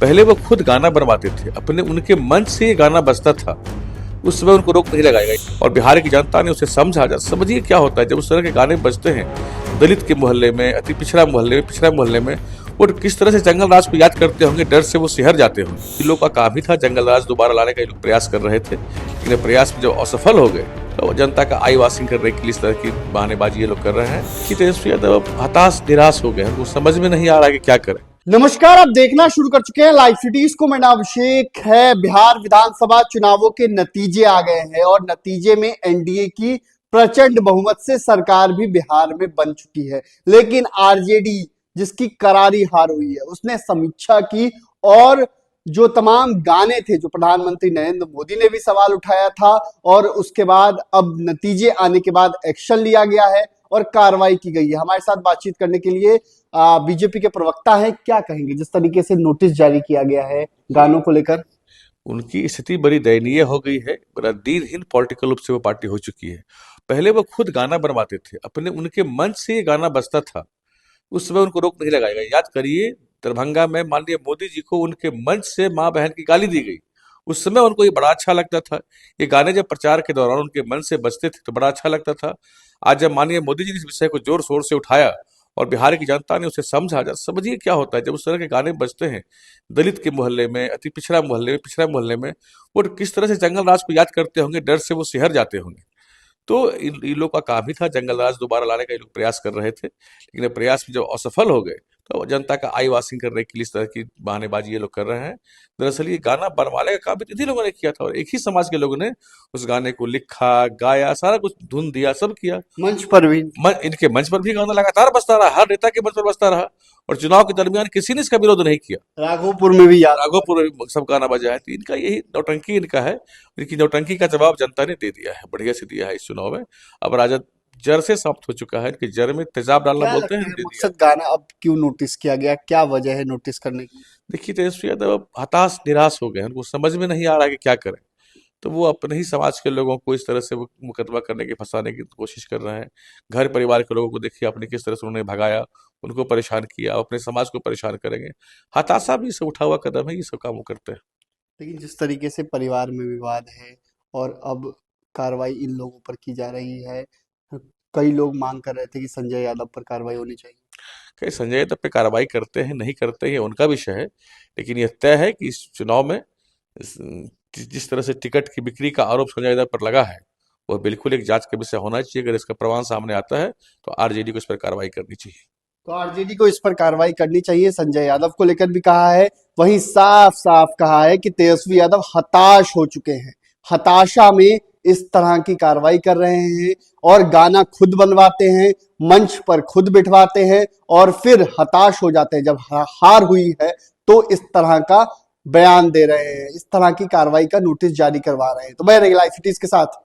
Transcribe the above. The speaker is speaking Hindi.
पहले वो खुद गाना बनवाते थे, अपने उनके मंच से ये गाना बजता था। उस समय उनको रोक नहीं लगाई गई और बिहार की जनता ने उसे समझा। समझिए क्या होता है जब उस तरह के गाने बजते हैं दलित के मोहल्ले में, अति पिछड़ा मोहल्ले में, वो किस तरह से जंगल राज को याद करते होंगे, डर से वो सिहर जाते होंगे। इन लोग का काम ही था जंगल राज दोबारा लाने का, ये लोग प्रयास कर रहे थे, लेकिन प्रयास में जब असफल हो गए तो जनता का आई वॉशिंग करने के लिए इस तरह की बहानेबाजी ये लोग कर रहे हैं कि तेजस्वी यादव हताश निराश हो गए, उनको समझ में नहीं आ रहा कि क्या करें। नमस्कार, आप देखना शुरू कर चुके हैं लाइव सिटीज को। मैं नाम अभिषेक है। बिहार विधानसभा चुनावों के नतीजे आ गए हैं और नतीजे में एनडीए की प्रचंड बहुमत से सरकार भी बिहार में बन चुकी है, लेकिन आरजेडी जिसकी करारी हार हुई है उसने समीक्षा की और जो तमाम गाने थे जो प्रधानमंत्री नरेंद्र मोदी ने भी सवाल उठाया था और उसके बाद अब नतीजे आने के बाद एक्शन लिया गया है और कार्रवाई की गई है। हमारे साथ बातचीत करने के लिए बीजेपी के प्रवक्ता हैं। क्या कहेंगे जिस तरीके से नोटिस जारी किया गया है गानों को लेकर? उनकी स्थिति बड़ी दयनीय हो गई है, बड़ा दीनहीन पॉलिटिकल रूप से वो पार्टी हो चुकी है। पहले वो खुद गाना बनवाते थे, अपने उनके मंच से ये गाना बजता था। उस समय उनको रोक नहीं लगाया गया। याद करिए दरभंगा में माननीय मोदी जी को उनके मंच से माँ बहन की गाली दी गई। उस समय उनको ये बड़ा अच्छा लगता था। ये गाने जब प्रचार के दौरान उनके मन से बजते थे तो बड़ा अच्छा लगता था। आज जब माननीय मोदी जी ने इस विषय को जोर शोर से उठाया और बिहार की जनता ने उसे समझा, समझिए क्या होता है जब उस तरह के गाने बजते हैं दलित के मोहल्ले में, अति पिछड़ा मोहल्ले में, वो किस तरह से जंगल राज को याद करते होंगे, डर से वो सिहर जाते होंगे। तो इन लोग का काम ही था जंगल राज दोबारा लाने का, ये लोग प्रयास कर रहे थे, लेकिन प्रयास में जब असफल हो गए तो जनता का आई वॉशिंग करने के लिए इस तरह की बहानेबाजी ये लोग कर रहे हैं। दरअसल ये गाना बनवाने का काम इन्हीं लोगों ने किया था और एक ही समाज के लोगों ने उस गाने को लिखा, गाया, सारा कुछ धुन दिया, सब किया। मंच पर भी इनके मंच पर भी गाना लगातार बजता रहा, हर नेता के मंच पर बजता रहा और चुनाव के दरमियान किसी ने इसका विरोध नहीं किया। राघोपुर में भी याद राघोपुर में सब गाना बजा है। तो इनका यही नौटंकी इनका है। इनकी नौटंकी का जवाब जनता ने दे दिया है, बढ़िया से दिया है इस चुनाव में। अब राजद जड़ से समाप्त हो चुका है, इनकी जड़ में तेजाब डालना बोलते हैं। मकसद गाना अब क्यों नोटिस किया गया, क्या वजह है नोटिस करने की? देखिए तेजस्वी यादव अब हताश निराश हो गए, उनको समझ में नहीं आ रहा कि क्या करें। तो वो अपने ही समाज के लोगों को इस तरह से मुकदमा करने की, फंसाने की कोशिश कर रहे हैं। घर परिवार के लोगों को देखिए आपने किस तरह से उन्होंने भगाया, उनको परेशान किया, अपने समाज को परेशान करेंगे। हताशा भी इससे उठा हुआ कदम है, ये सब काम वो करते हैं। लेकिन जिस तरीके से परिवार में विवाद है और अब कार्रवाई इन लोगों पर की जा रही है, कई लोग मांग कर रहे थे कि संजय यादव पर कार्रवाई होनी चाहिए। कहीं संजय यादव पे कार्रवाई करते हैं नहीं करते हैं उनका विषय है, लेकिन यह तय है कि इस चुनाव में जिस तरह से टिकट की बिक्री का आरोप संजय यादव पर लगा है वह बिल्कुल एक जांच का विषय होना चाहिए। अगर इसका प्रमाण सामने आता है तो आरजेडी को इस पर कार्रवाई करनी चाहिए। तो आरजेडी को इस पर कार्रवाई करनी चाहिए। संजय यादव को लेकर भी कहा है, वहीं साफ साफ कहा है कि तेजस्वी यादव हताश हो चुके हैं, हताशा में इस तरह की कार्रवाई कर रहे हैं और गाना खुद बनवाते हैं, मंच पर खुद बिठवाते हैं और फिर हताश हो जाते हैं। जब हार हुई है तो इस तरह का बयान दे रहे हैं, इस तरह की कार्रवाई का नोटिस जारी करवा रहे हैं। तो मैं लाइव सिटीज के साथ